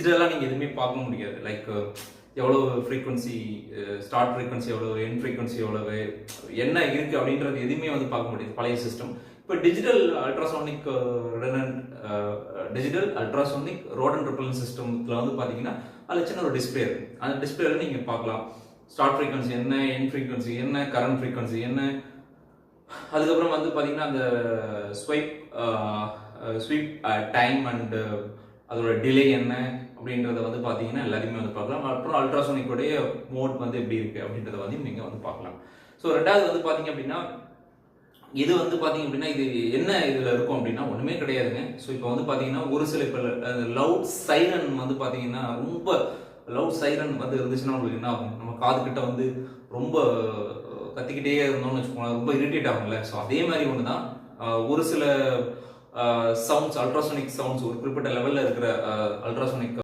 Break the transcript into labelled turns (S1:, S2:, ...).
S1: டிஜிட்டலாக நீங்கள் எதுவுமே பார்க்க முடியாது. லைக் எவ்வளோ ஃப்ரீக்வன்சி, ஸ்டார்ட் ஃப்ரீக்வன்சி எவ்வளோ, எண்ட் ஃப்ரீக்வன்சி எவ்வளவு, என்ன இருக்குது அப்படின்றது எதுவுமே வந்து பார்க்க முடியாது பழைய சிஸ்டம். இப்போ டிஜிட்டல் அல்ட்ராசோனிக் ரோடன் ரிப்பலன் சிஸ்டத்தில் வந்து பார்த்தீங்கன்னா அதில் சின்ன ஒரு டிஸ்பிளே இருக்குது. அந்த டிஸ்பிளேல நீங்கள் பார்க்கலாம் ஸ்டார்ட் ஃப்ரீக்வன்சி என்ன, எண்ட் ஃப்ரீக்வன்சி என்ன, கரண்ட் ஃப்ரீக்வன்சி என்ன, அதுக்கப்புறம் வந்து பார்த்தீங்கன்னா அந்த ஸ்வீப் டைம் அண்ட் அதோட டிலே என்ன அப்படின்றத வந்து பார்த்தீங்கன்னா எல்லாத்தையுமே வந்து பார்க்கலாம். அப்புறம் அல்ட்ராசோனிக்கோடைய மோட் வந்து எப்படி இருக்குது அப்படின்றத வந்து நீங்கள் வந்து பார்க்கலாம். ஸோ ரெண்டாவது வந்து பார்த்தீங்க அப்படின்னா இது வந்து பார்த்தீங்க அப்படின்னா இது என்ன இதில் இருக்கும் அப்படின்னா ஒன்றுமே கிடையாதுங்க. ஸோ இப்போ வந்து பார்த்தீங்கன்னா ஒரு சில இப்போ லவுட் சைரன் வந்து பார்த்தீங்கன்னா ரொம்ப லவுட் சைரன் வந்து இருந்துச்சுன்னா உங்களுக்கு என்ன ஆகும், நம்ம காது கிட்ட வந்து ரொம்ப கத்திக்கிட்டே இருந்தோம்னு வச்சுக்கோங்களேன், ரொம்ப இரிட்டேட் ஆகும்ல. ஸோ அதே மாதிரி ஒன்று தான் ஒரு சில சவுண்ட்ஸ், அல்ட்ராசோனிக் சவுண்ட்ஸ், ஒரு குறிப்பிட்ட லெவலில் இருக்கிற அல்ட்ராசோனிக்